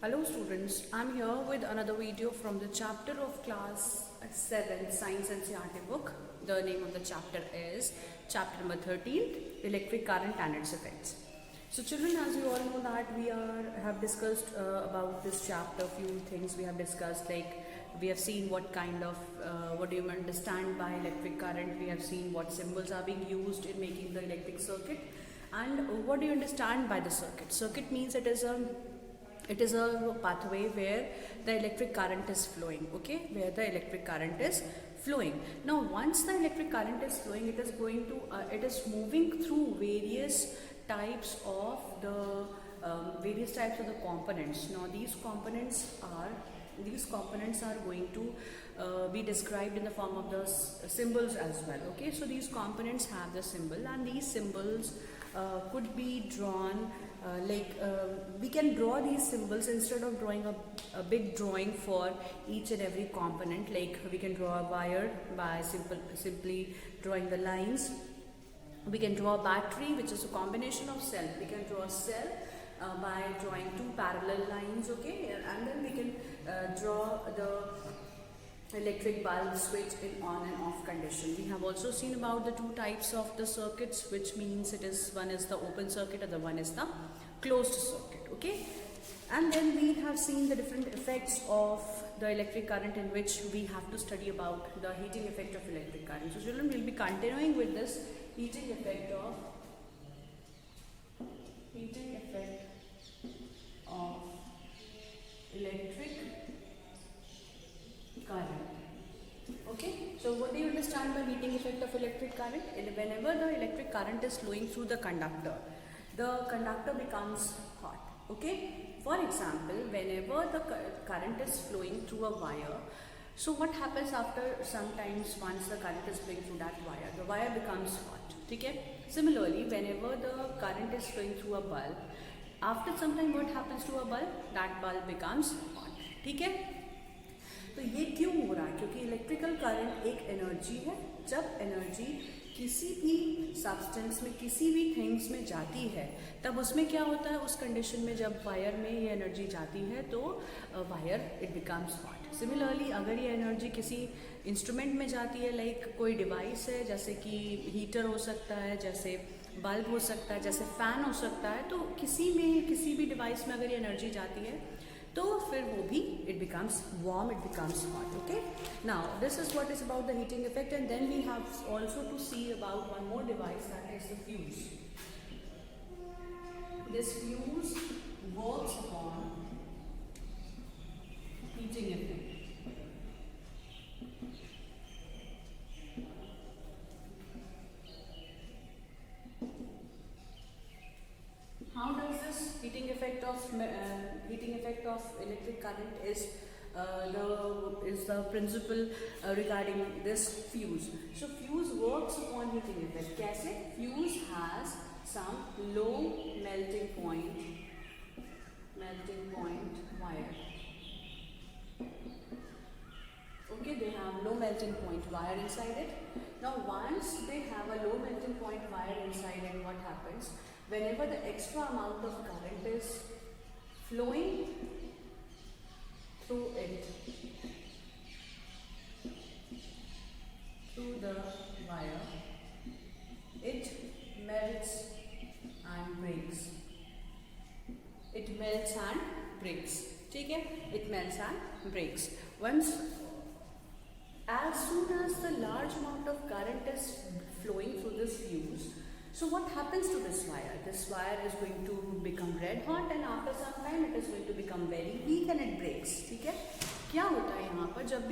Hello students, I'm here with another video from the chapter of class 7 Science NCERT book. The name of the chapter is chapter number 13, Electric Current and its Effects. So children, as you all know that we have discussed about this chapter few things. We have discussed, like we have seen what kind of what do you understand by electric current. We have seen what symbols are being used in making the electric circuit, and what do you understand by the circuit. Circuit means it is a pathway where the electric current is flowing, okay, where the electric current is flowing. Now once the electric current is flowing, it is moving through various types of the components. Now these components are going to be described in the form of the symbols as well, okay. So these components have the symbol, and these symbols could be drawn we can draw these symbols instead of drawing a big drawing for each and every component. Like we can draw a wire by simply drawing the lines. We can draw a battery, which is a combination of cell. We can draw a cell by drawing two parallel lines, okay, and then we can draw the electric bulb switch in on and off condition. We have also seen about the two types of the circuits, which means one is the open circuit and the one is the closed circuit, okay. And then we have seen the different effects of the electric current, in which we have to study about the heating effect of electric current. So children, will be continuing with this heating effect of electric current. Okay, so what do you understand by heating effect of electric current? Whenever the electric current is flowing through the conductor becomes hot, okay. For example, whenever the current is flowing through a wire, so what happens after sometimes once the current is flowing through that wire, the wire becomes hot, okay. Similarly, whenever the current is flowing through a bulb, after some time what happens to a bulb? That bulb becomes hot, ठीक है. तो ये क्यों हो रहा है? क्योंकि electrical current एक एनर्जी है. जब एनर्जी किसी भी सब्सटेंस में, किसी भी थिंग्स में जाती है, तब उसमें क्या होता है? उस कंडीशन में जब वायर में ये एनर्जी जाती है तो wire it becomes hot. Similarly अगर ये एनर्जी किसी इंस्ट्रूमेंट में जाती है, लाइक कोई डिवाइस है, जैसे कि हीटर हो सकता है, जैसे बल्ब हो सकता है, जैसे फैन हो सकता है, तो किसी भी डिवाइस में अगर ये एनर्जी जाती है तो फिर वो भी it becomes warm, it becomes hot, okay. Now this is what is about the heating effect, and then we have also to see about one more device, that is the fuse. This fuse works upon heating effect. How does this heating effect of electric current is the principle regarding this fuse. So fuse works upon heating effect. कैसे? Fuse has some low melting point wire. Okay, they have low melting point wire inside it. Now once they have a low melting point wire inside it, what happens? Whenever the extra amount of current is flowing through it, through the wire, it melts and breaks. It melts and breaks. ठीक है? It melts and breaks. As soon as the large amount of current is flowing through this fuse, so what happens to this wire? This wire is going to become red hot, and after some time it is going to become very weak and it breaks, ठीक है. क्या होता है यहाँ पर? जब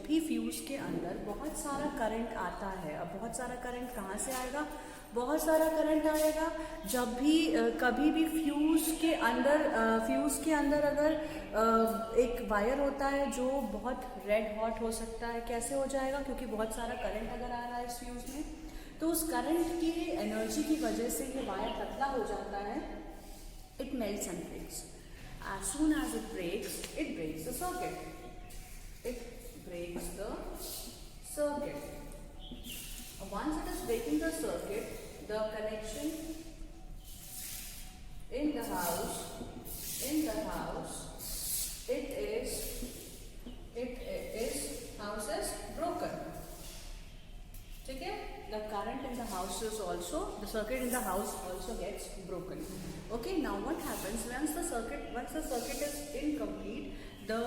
भी fuse के अंदर बहुत सारा करंट आता है. अब बहुत सारा करंट कहाँ से आएगा? बहुत सारा करंट आएगा जब भी कभी भी फ्यूज के अंदर अगर एक वायर होता है जो बहुत रेड हॉट हो सकता है. कैसे हो जाएगा? क्योंकि बहुत सारा करंट अगर आ रहा है इस फ्यूज में, तो उस करंट की एनर्जी की वजह से ये वायर पतला हो जाता है. It melts and breaks. As soon as it breaks the circuit. It breaks the circuit. Once it is breaking the circuit, the connection in the house the circuit in the house also gets broken. Okay, now what happens once the circuit is incomplete, the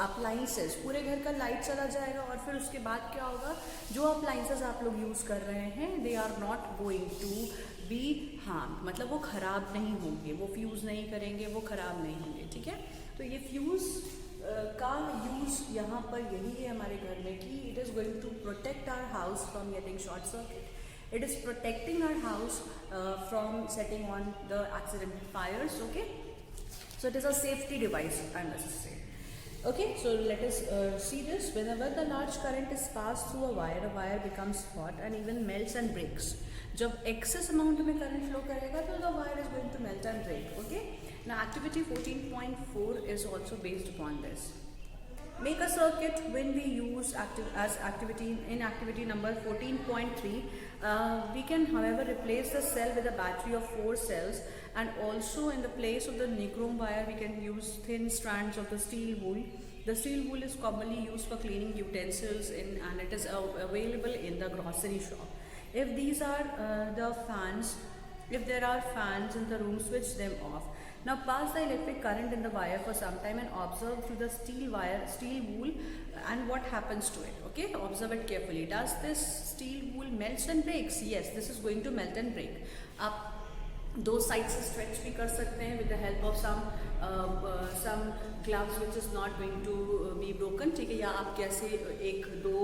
appliances, पूरे घर का light चला जाएगा और फिर उसके बाद क्या होगा, जो appliances आप लोग यूज़ कर रहे हैं they are not going to be harmed, मतलब वो ख़राब नहीं होंगे, वो फ्यूज़ नहीं करेंगे, वो ख़राब नहीं होंगे, ठीक है। तो ये फ्यूज़ का यूज़ यहाँ पर यही है हमारे घर में कि it is going to protect our house from getting short circuit. It is protecting our house from setting on the accidental fires. Okay, so it is a safety device, I must say. Okay, so let us see this. Whenever the large current is passed through a wire becomes hot and even melts and breaks. जब excess amount में current flow करेगा तो the wire is going to melt and break. Okay, now activity 14.4 is also based upon this. Make a circuit when we use activity number 14.3. We can, however, replace the cell with a battery of 4 cells, and also in the place of the nichrome wire we can use thin strands of the steel wool. The steel wool is commonly used for cleaning utensils and it is available in the grocery shop. If these are the fans, if there are fans in the room, switch them off. Now pass the electric current in the wire for some time and observe through the steel wool and what happens to it. Okay, observe it carefully. Does this steel wool melts and breaks? Yes, this is going to melt and break. आप दो side से stretch भी कर सकते हैं with the help of some gloves which is not going to be broken. ठीक है, या आप कैसे एक दो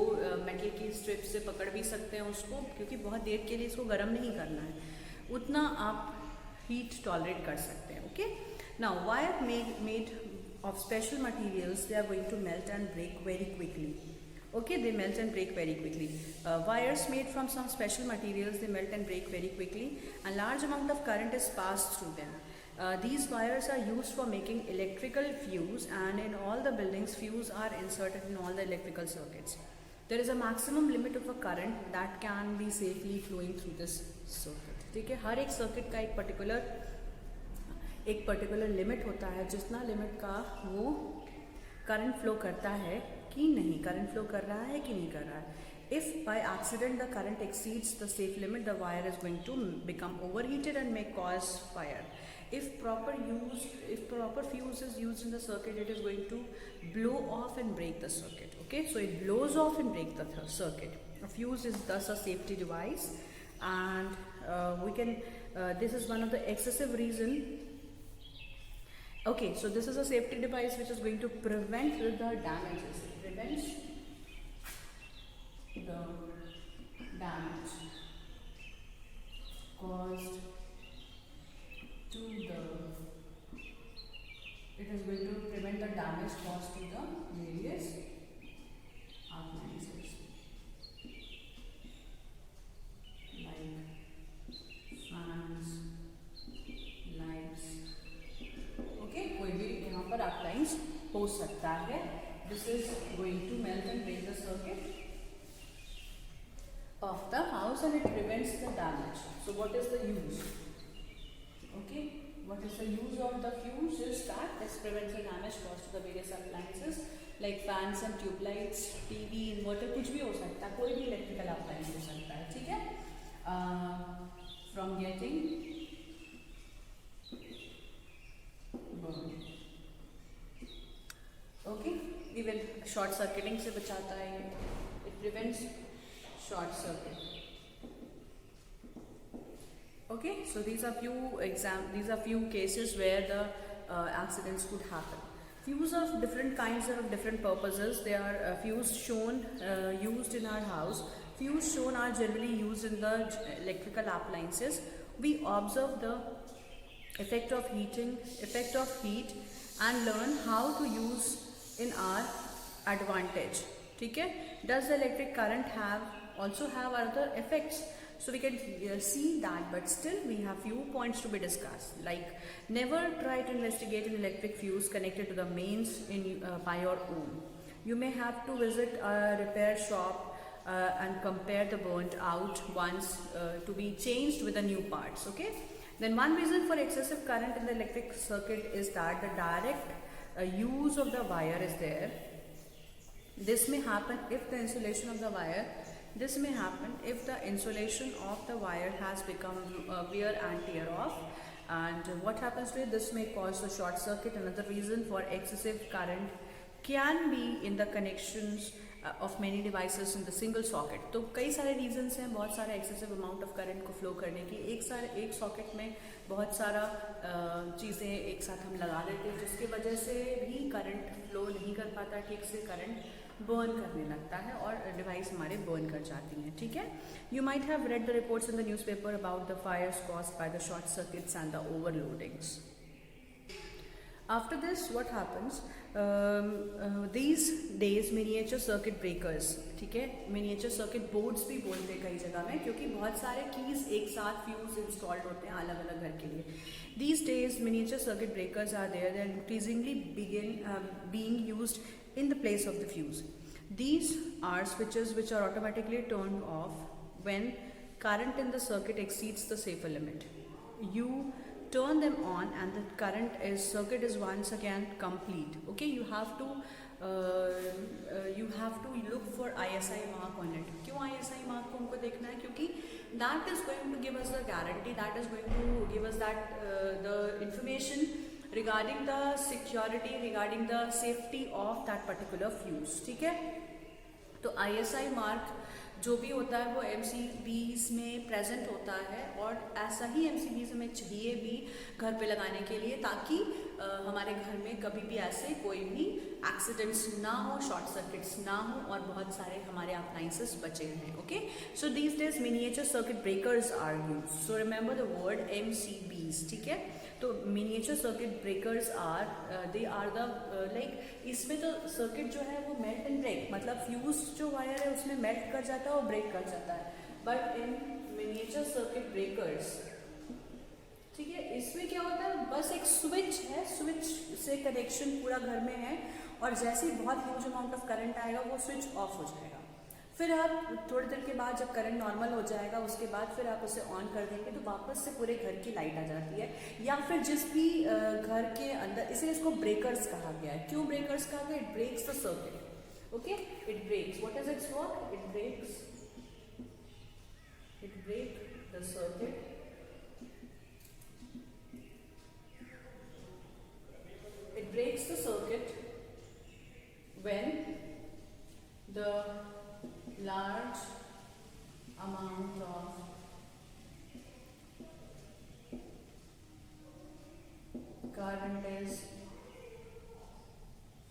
मेटल की स्ट्रिप से पकड़ भी सकते हैं उसको, क्योंकि बहुत देर के लिए इसको गर्म नहीं करना है, उतना आप हीट टॉलरेट कर सकते हैं. Okay, now wire made of special materials, they are going to melt and break very quickly. Okay, they melt and break very quickly. Wires made from some special materials, they melt and break very quickly, and large amount of current is passed through them. These wires are used for making electrical fuse, and in all the buildings fuse are inserted in all the electrical circuits. There is a maximum limit of a current that can be safely flowing through this circuit. ठीक है, हर एक circuit का एक particular limit होता है, जितना limit का वो करंट फ्लो करता है कि नहीं, करंट फ्लो कर रहा है कि नहीं कर रहा है. If by accident the current exceeds the safe limit, the wire is going to become overheated and may cause fire. If proper fuse is used in the circuit, it is going to blow off and break the circuit. Okay, so it blows off and breaks the circuit. A fuse is thus a safety device, and this is one of the excessive reason. Okay, so this is a safety device which is going to prevent the damages. It prevents the damage caused to the. It is going to prevent the damage caused to the various appliances like fans, lights. Okay, कोई भी यहाँ पर appliance हो सकता है. This is going to melt and break the circuit of the house, and it prevents the damage. So what is the use? Okay, what is the use of the fuse is that this prevents the damage caused to the various appliances like fans and tube lights, TV, inverter, कुछ भी हो सकता है, कोई भी electrical appliance हो सकता है. ठीक है, from getting burned. Okay, even short circuiting से बचाता है. It prevents short circuit. Okay, so these are few cases where the accidents could happen. Fuse of different kinds are of different purposes. They are fuse shown used in our house. Fuse shown are generally used in the electrical appliances. We observe the effect of heat and learn how to use in our advantage. ठीक है? Does the electric current also have other effects? So we can see that, but still we have few points to be discussed. Like, never try to investigate an electric fuse connected to the mains by your own. You may have to visit a repair shop and compare the burnt out ones to be changed with the new parts. Okay. Then one reason for excessive current in the electric circuit is that the direct use of the wire is there. This may happen if the insulation of the wire This may happen if the insulation of the wire has become wear and tear off. And what happens to it? This may cause the short circuit. Another reason for excessive current can be in the connections of many devices in the single socket. तो कई सारे reasons हैं बहुत सारे excessive amount of current को flow करने की. एक socket में बहुत सारा चीज़ें एक साथ हम लगा देते हैं जिसकी वजह से भी current flow नहीं कर पाता ठीक से, current burn करने लगता है और device हमारे burn कर जाती हैं. ठीक है. You might have read the reports in the newspaper about the fires caused by the short circuits and the overloadings. After this, what happens? These days miniature circuit breakers, ठीक है, miniature circuit boards भी बोलते हैं कई जगह में, क्योंकि बहुत सारे कीज एक साथ फ्यूज इंस्टॉल्ड होते हैं अलग अलग घर के लिए. These days miniature circuit breakers are there. They are increasingly being used in the place of the fuse. These are switches which are automatically turned off when current in the circuit exceeds the safer limit. You turn them on and the circuit is once again complete. Okay, you have to look for ISI mark on it. क्यों ISI mark को हमको देखना है? क्योंकि that is going to give us the guarantee, that is going to give us that the information regarding the security, regarding the safety of that particular fuse. ठीक है. तो ISI mark जो भी होता है वो MCBs में प्रेजेंट होता है और ऐसा ही MCBs हमें चाहिए भी घर पे लगाने के लिए, ताकि हमारे घर में कभी भी ऐसे कोई भी एक्सीडेंट्स ना हो, शॉर्ट सर्किट्स ना हो और बहुत सारे हमारे अप्लायंसेस बचे रहें. Okay, so these days miniature circuit breakers are used. So remember the word MCBs. ठीक है. तो miniature circuit breakers are they are the like, इसमें तो सर्किट जो है वो मेल्ट एंड ब्रेक, मतलब फ्यूज जो वायर है उसमें मेल्ट कर जाता है और ब्रेक कर जाता है. But in miniature circuit breakers, ठीक है, इसमें क्या होता है, बस एक स्विच है, स्विच से कनेक्शन पूरा घर में है और जैसे ही बहुत ह्यूज अमाउंट ऑफ करंट आएगा वो स्विच ऑफ हो जाएगा. फिर आप थोड़ी देर के बाद जब करंट नॉर्मल हो जाएगा उसके बाद फिर आप उसे ऑन कर देंगे तो वापस से पूरे घर की लाइट आ जाती है. या फिर जिस भी घर के अंदर, इसलिए इसको ब्रेकर्स कहा गया है. क्यों ब्रेकर्स कहा गया? It breaks the circuit. Okay, it breaks. What is its work? It break the circuit. It breaks the circuit when the large amount of current is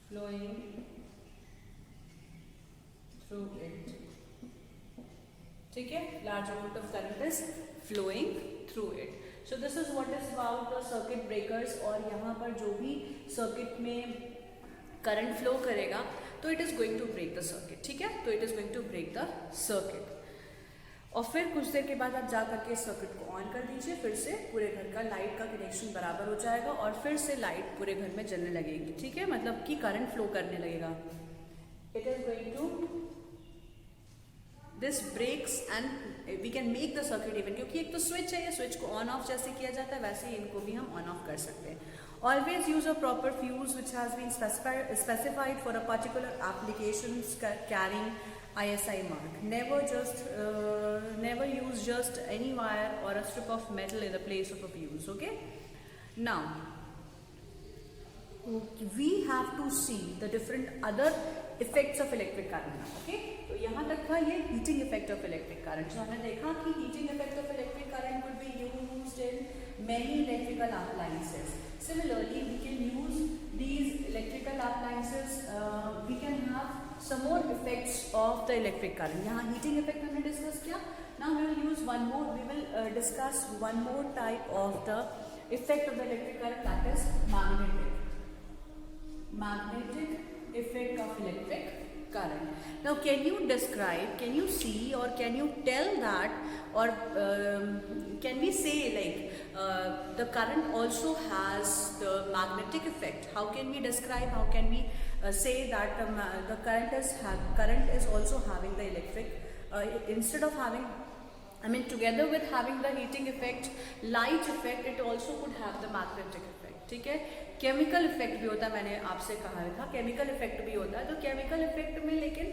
flowing through it. ठीक है, large amount of current is flowing through it. So this is what is about the circuit breakers. और यहाँ पर जो भी circuit में current flow करेगा तो it is going to break the circuit. ठीक है, तो it is going to break the circuit. और फिर कुछ देर के बाद आप जा करके सर्किट को ऑन कर दीजिए, फिर से पूरे घर का लाइट का कनेक्शन बराबर हो जाएगा और फिर से लाइट पूरे घर में जलने लगेगी. ठीक है, मतलब कि करंट फ्लो करने लगेगा. It is going to this breaks and we can make the circuit even, क्योंकि एक तो स्विच है, ये स्विच को ऑन ऑफ जैसे किया जाता है वैसे ही इनको भी हम ऑन ऑफ कर सकते हैं. Always use a proper fuse which has been specified for a particular applications carrying ISI mark. Never use just any wire or a strip of metal in the place of a fuse. Okay. Now we have to see the different other effects of electric current. Okay. तो यहाँ तक था ये heating effect of electric current. So हमने देखा कि heating effect of electric current would be used in many electrical appliances. Similarly, we can use these electrical appliances. We can have some more effects of the electric current. यहाँ heating effect हमने discuss किया. Now we will use one more. We will discuss one more type of the effect of the electric current, that is magnetic effect of electric current. Now, can you describe? Can you see or can you tell that, or can we say like the current also has the magnetic effect? How can we describe? How can we say that the current is also having the electric instead of having, I mean, together with having the heating effect, light effect, it also could have the magnetic effect. ठीक है, chemical effect भी होता है, मैंने आपसे कहा था chemical effect भी होता है. तो केमिकल इफेक्ट में लेकिन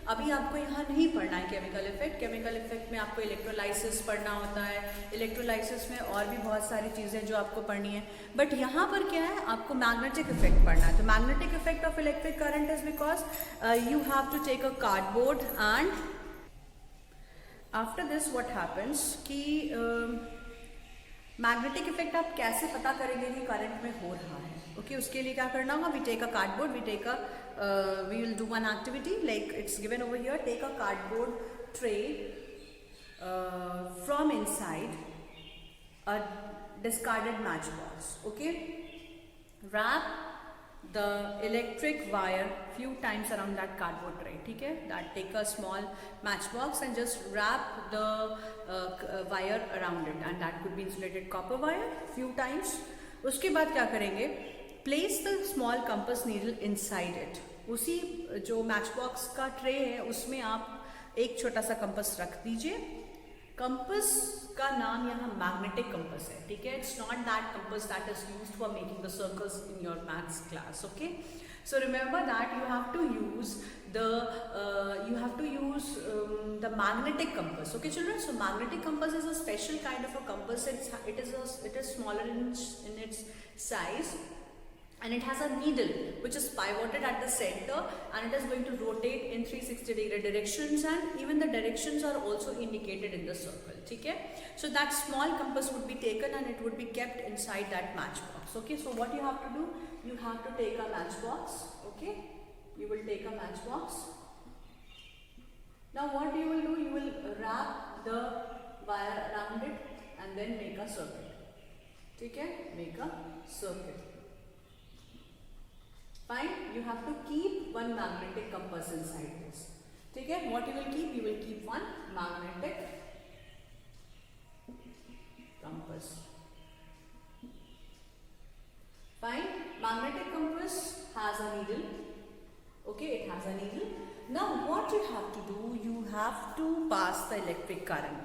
अभी आपको यहाँ नहीं पढ़ना है केमिकल इफेक्ट। केमिकल इफेक्ट में आपको इलेक्ट्रोलाइसिस पढ़ना होता है, इलेक्ट्रोलाइसिस में और भी बहुत सारी चीज़ें जो आपको पढ़नी है। बट यहाँ पर क्या है, आपको मैग्नेटिक इफेक्ट पढ़ना है। तो magnetic effect of electric current is because you have to take a cardboard and after this what happens कि मैग्नेटिक इफेक्ट आप कैसे पता करेंगे कि करंट में हो रहा है। ओके उसके लिए क्या करना होगा, we take a cardboard, we will do one activity like it's given over here. Take a cardboard tray from inside a discarded matchbox. Okay, wrap the electric wire few times around that cardboard tray. ठीक है, that take a small matchbox and just wrap the wire around it, and that could be insulated copper wire few times. उसके बाद क्या करेंगे, place the small compass needle inside it. उसी जो match box का tray है उसमें आप एक छोटा सा कंपास रख दीजिए। कंपास का नाम यहाँ मैग्नेटिक कंपास है, ठीक है। It's not that compass that is used for making the circles in your maths class. Okay, so remember that you have to use the magnetic compass. Okay children, so magnetic compass is a special kind of a compass. It is smaller in its size, and it has a needle which is pivoted at the center, and it is going to rotate in 360-degree directions, and even the directions are also indicated in the circle. ठीक है, so that small compass would be taken and it would be kept inside that matchbox. Okay, so what you have to do, you have to take a matchbox. Okay, you will take a matchbox. Now what you will do, you will wrap the wire around it and then make a circuit. ठीक है, make a circuit. Fine, you have to keep one magnetic compass inside this. ठीक है, what you will keep? You will keep one magnetic compass. Fine, magnetic compass has a needle. Okay, it has a needle. Now what you have to do, you have to pass the electric current.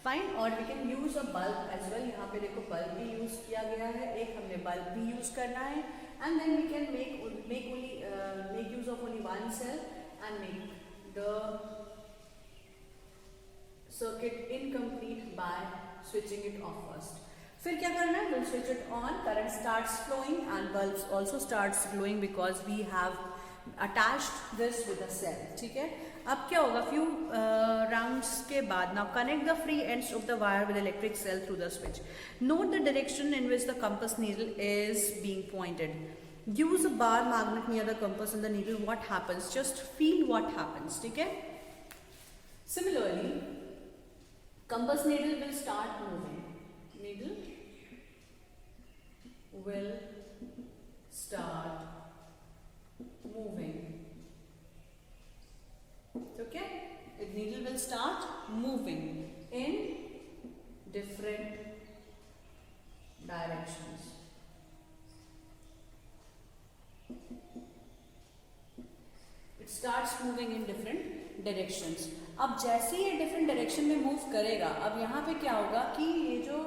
Fine, or we can use a bulb as well. यहाँ पे देखो bulb भी use किया गया है, एक हमने bulb भी use करना है, and then we can make use of only one cell and make the circuit incomplete by switching it off first. फिर क्या करना है, we'll switch it on, current starts flowing and bulbs also starts glowing because we have attached this with a cell. ठीक है, अब क्या होगा, few rounds के बाद, now connect the free ends of the wire with electric cell through the switch. Note the direction in which the compass needle is being pointed. Use a bar magnet near the compass and the needle. What happens? Just feel what happens. ठीक है, similarly compass needle will start moving. Needle will start moving. Okay, the needle will start moving in different directions. It starts moving in different directions. अब जैसे ये different direction में move करेगा, अब यहाँ पे क्या होगा कि ये जो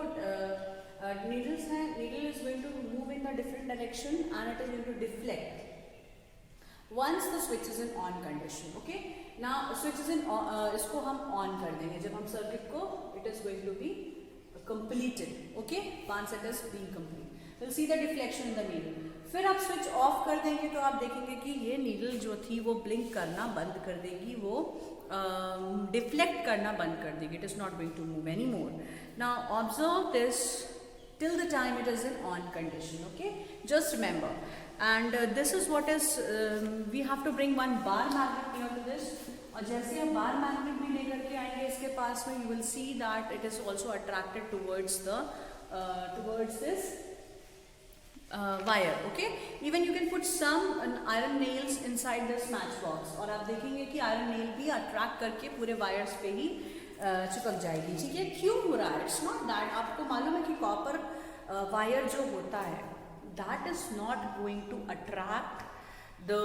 needles हैं, needle is going to move in a different direction and it is going to deflect once the switch is in on condition. Okay, now switch is in इसको हम on कर देंगे जब हम circuit को, it is going to be completed. Okay, once it is being complete, we'll see the deflection in the needle. फिर आप switch off कर देंगे तो आप देखेंगे कि ये नीडल जो थी वो ब्लिंक करना बंद कर देगी, वो डिफ्लेक्ट करना बंद कर देगी. It is not going to move any more. Now observe this till the time it is in on condition. Okay, just remember, and this is what is we have to bring one bar magnet near to this. और जैसे आप bar magnet भी लेकर के आएंगे इसके पास में, you will see that it is also attracted towards the towards this wire. Okay, even you can put some iron nails inside this matchbox और आप देखेंगे कि iron nail भी attract करके पूरे wires पे ही चिपक जाएगी. ठीक है, क्यों हो रहा है? इट्स नॉट दैट, आपको मालूम है कि कॉपर वायर जो होता है that is not going to attract the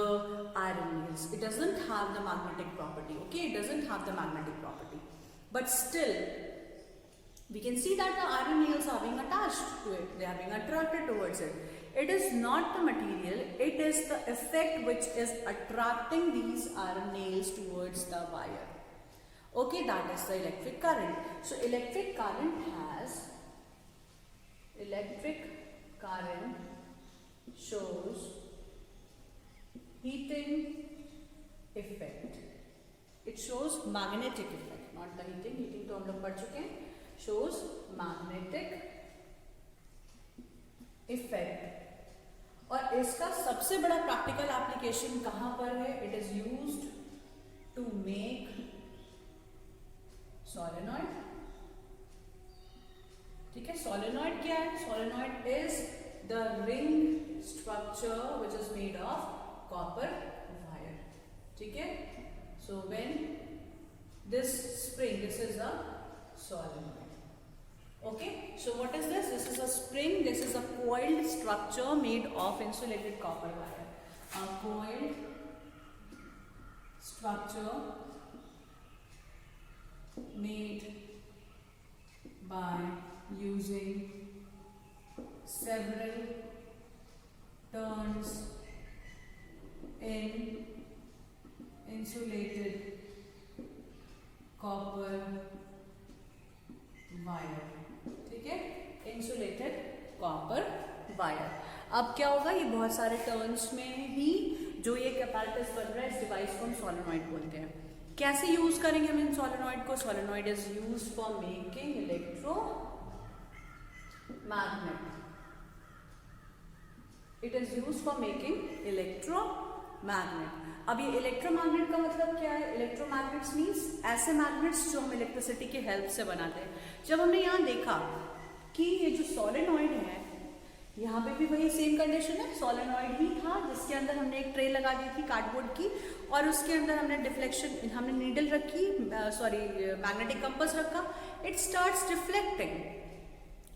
iron nails. It doesn't have the magnetic property. Okay, it doesn't have the magnetic property, but still we can see that the iron nails are being attached to it, they are being attracted towards it. It is not the material, it is the effect which is attracting these iron nails towards the wire. Okay, that is the electric current. So electric current shows heating effect. It shows magnetic effect, not the heating तो हम लोग पढ़ चुके हैं. Shows magnetic effect. और इसका सबसे बड़ा प्रैक्टिकल एप्लीकेशन कहां पर है? It is used to make solenoid. ठीक है, सोलेनॉइड क्या है? Solenoid is the ring structure which is made of copper wire. ठीक है, so when this spring, this is a solenoid. Okay, so what is this? This is a spring. This is a coiled structure made of insulated copper wire. A coiled structure made by using several turns in insulated copper wire. ठीक है, insulated copper wire. अब क्या होगा, ये बहुत सारे turns में ही जो ये कैपेसिटेंस बन रहा है, इस डिवाइस को हम सोलेनॉइड बोलते हैं. कैसे यूज करेंगे हम इन सोलेनॉइड को? Solenoid is use for making electro magnet. It is use for making electro magnet. अब ये इलेक्ट्रोमैग्नेट का मतलब क्या है? इलेक्ट्रोमैग्नेट्स मीन्स ऐसे मैग्नेट्स जो हम इलेक्ट्रिसिटी की हेल्प से बनाते हैं. जब हमने यहाँ देखा कि ये जो सोलेनॉइड है, यहाँ पे भी वही सेम कंडीशन है. सोलेनॉइड ही था जिसके अंदर हमने एक ट्रे लगा दी थी कार्डबोर्ड की, और उसके अंदर हमने डिफ्लेक्शन, हमने नीडल रखी, मैग्नेटिक कंपास रखा. It starts deflecting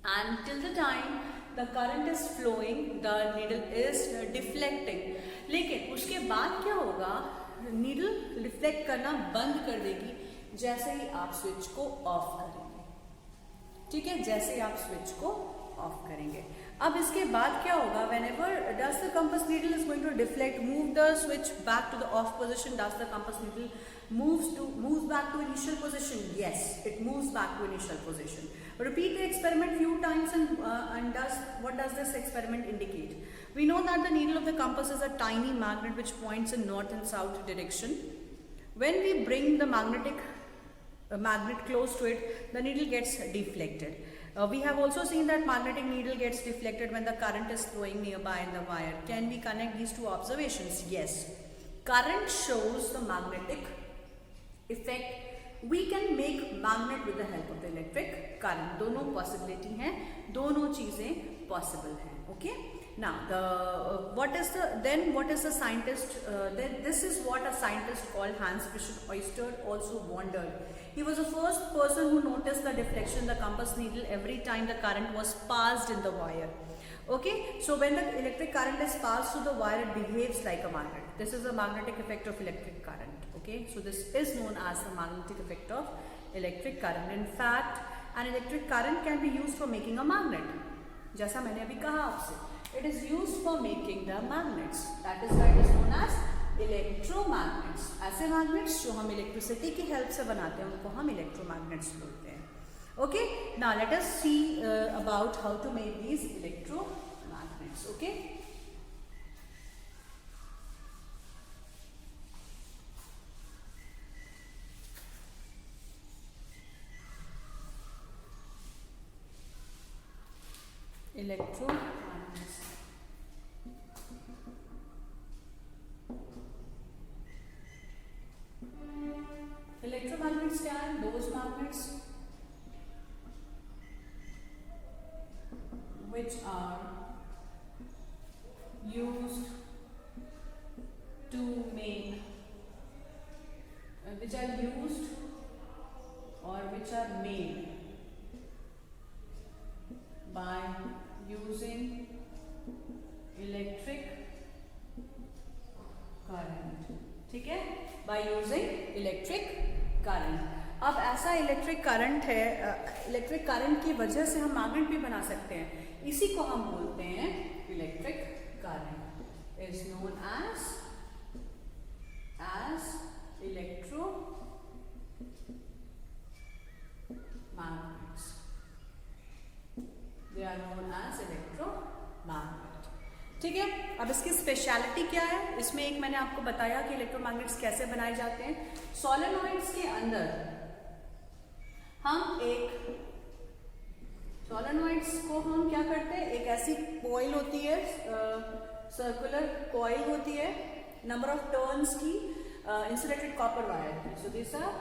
and till the time the current is flowing, the needle is deflecting. लेकिन उसके बाद क्या होगा, नीडल रिफ्लेक्ट करना बंद कर देगी जैसे ही आप स्विच को ऑफ करेंगे. ठीक है, जैसे ही आप स्विच को ऑफ करेंगे. अब इसके बाद क्या होगा, whenever does the compass needle is going to deflect, move the switch back to the off position, does the compass needle moves back to initial position? Yes, it moves back to initial position. Repeat the experiment few times and what does this experiment indicate? We know that the needle of the compass is a tiny magnet which points in north and south direction. When we bring the magnet close to it, the needle gets deflected. We have also seen that magnetic needle gets deflected when the current is flowing nearby in the wire. Can we connect these two observations? Yes. Current shows the magnetic effect. We can make magnet with the help of the electric current. दोनों possibility हैं, दोनों चीजें possible हैं. Okay. Now what is the scientist? This is what a scientist called Hans Christian Ørsted also wondered. He was the first person who noticed the deflection in the compass needle every time the current was passed in the wire. Okay, so when the electric current is passed through the wire, it behaves like a magnet. This is the magnetic effect of electric current. Okay, so this is known as the magnetic effect of electric current. In fact, an electric current can be used for making a magnet. जैसा मैंने अभी कहा आपसे, it is used for making the magnets. That is why it is known as electromagnets. ऐसे magnets जो हम electricity की help से बनाते हैं, उनको हम electromagnets बोलते हैं. Okay, now let us see about how to make these electromagnets. Okay. Electromagnets. Electromagnets क्या हैं? Those magnets which are used to make, which are used or which are made by using electric current. ठीक है, by using electric current. अब ऐसा electric current है, electric current की वजह से हम मैग्नेट भी बना सकते हैं. इसी को हम बोलते हैं electric is known as electromagnets. They are known as electromagnet. ठीक है, अब इसकी स्पेशलिटी क्या है? इसमें एक मैंने आपको बताया कि इलेक्ट्रोमैग्नेट्स कैसे बनाए जाते हैं. सोलेनॉइड्स के अंदर हम सोलेनॉइड्स को हम क्या करते हैं, एक ऐसी कॉइल होती है, सर्कुलर कॉइल होती है, नंबर ऑफ टर्न्स की, insulated copper wire. So this are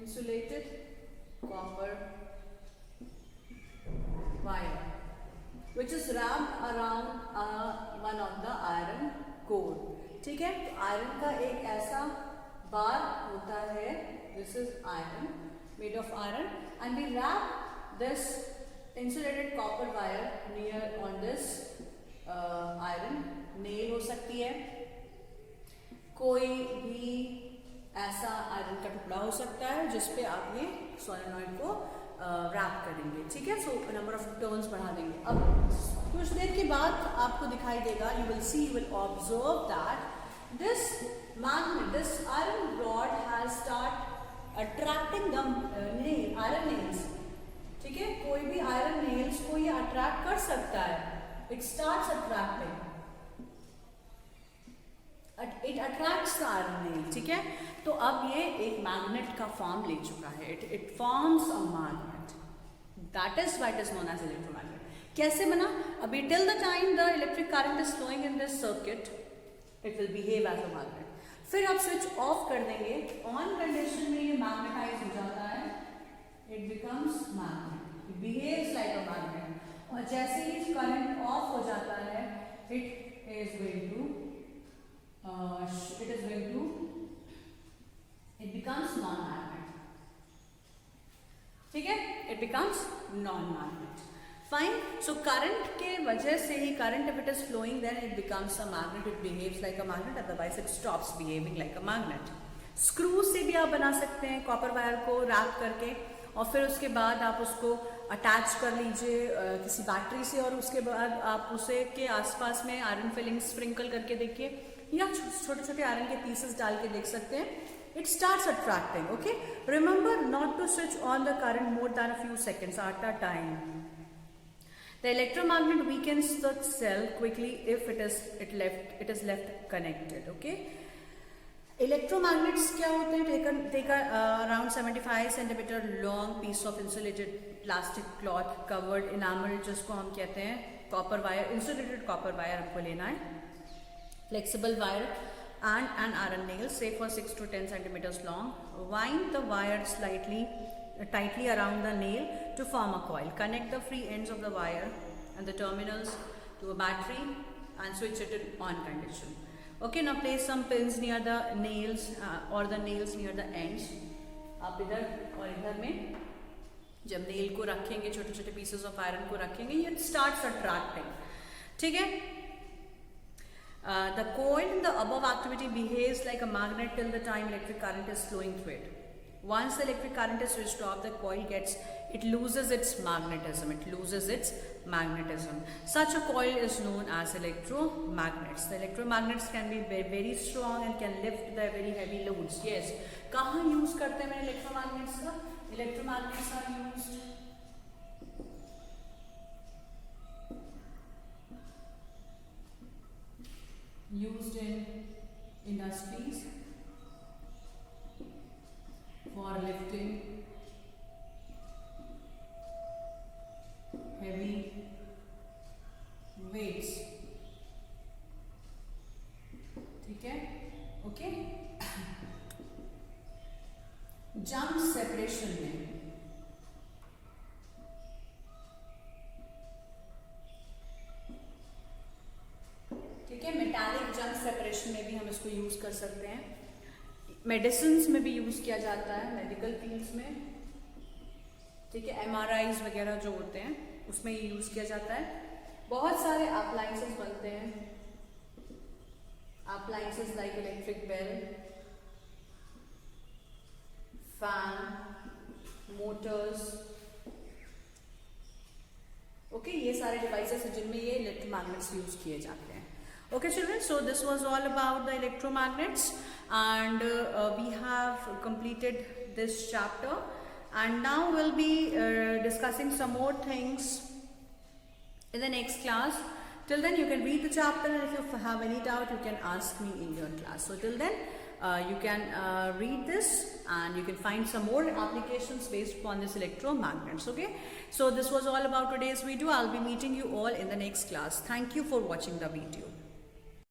insulated copper wire which is wrapped around one of the iron core. ठीक है, तो आयरन का एक ऐसा बार होता है, this is iron, made of iron, and we wrap this insulated copper wire near on this iron nail. हो सकती है कोई भी ऐसा आयरन का टुकड़ा हो सकता है जिसपे आप ये सोलेनॉइड को रैप करेंगे. ठीक है, सो नंबर ऑफ टर्न्स बढ़ा देंगे. अब कुछ देर के बाद आपको दिखाई देगा, you will observe that this magnet, this iron rod has start attracting the iron nails. ठीक है, कोई भी आयरन नेल्स को ये अट्रैक्ट कर सकता है. It starts attracting, it attracts the iron nail. ठीक है, तो अब ये एक मैग्नेट का फॉर्म ले चुका है. It forms a magnet. That is why it is known as electromagnet. कैसे बना? अभी till the time the electric current is flowing in this circuit, it will behave as a magnet. फिर आप switch off कर देंगे, on condition में ये magnetise हो जाता है, it becomes magnet, it behaves like a magnet. और जैसे ही करंट ऑफ हो जाता है, it is going to it becomes non-magnet. ठीक है, it becomes non-magnet. Fine. So current के वजह से ही, current if it is flowing then it becomes a magnet, it behaves like a magnet, otherwise it stops behaving like a magnet. Screw से भी आप बना सकते हैं कॉपर वायर को रैप करके, और फिर उसके बाद आप उसको अटैच कर लीजिए किसी बैटरी से, और उसके बाद आप उसे के आसपास में आयरन फिलिंग स्प्रिंकल करके देखिए, या छोटे छोटे आयरन के पीसेस डाल के देख सकते हैं. It starts attracting. Okay, remember not to switch on the current more than a few seconds at a time. The electromagnet weakens the cell quickly if it is left connected. Okay, electromagnets क्या होते हैं? Take around 75 centimeter long piece of insulated plastic cloth covered enamel, जिसको हम कहते हैं copper wire, insulated copper wire आपको लेना है, flexible wire and an iron nail, say for 6 to 10 centimeters long. Wind the wire tightly around the nail to form a coil. Connect the free ends of the wire and the terminals to a battery and switch it in on condition. Okay, now place some pins near the nails or the nails near the ends. आप इधर और इधर में जब nail को रखेंगे, छोटे छोटे पीसेस ऑफ आयरन को रखेंगे, it starts attracting. ठीक है, the coil in the above activity behaves like a magnet till the time electric current is flowing through it. Once the electric current is switched off, the coil loses its magnetism. Such a coil is known as electromagnets. The electromagnets can be very strong and can lift the very heavy loads. Yes. कहाँ use करते हैं मैंने electromagnets का? Electromagnets are used in industries for lifting heavy weights. ठीक है, okay. Jump separation में metallic junk separation में भी हम इसको यूज कर सकते हैं. मेडिसिन्स में भी यूज किया जाता है, मेडिकल फील्ड्स में. ठीक है, MRIs वगैरह जो होते हैं उसमें ये यूज किया जाता है. बहुत सारे अप्लायंसेस बनते हैं, appliances like electric bell, fan, motors. Okay, ये सारे डिवाइसेस हैं जिनमें ये इलेक्ट्रोमैग्नेट्स यूज किए जाते हैं. Okay children, so this was all about the electromagnets, and we have completed this chapter, and now we'll be discussing some more things in the next class. Till then you can read the chapter, and if you have any doubt you can ask me in your class. So till then you can read this, and you can find some more applications based upon this electromagnets. Okay, so this was all about today's video. I'll be meeting you all in the next class. Thank you for watching the video.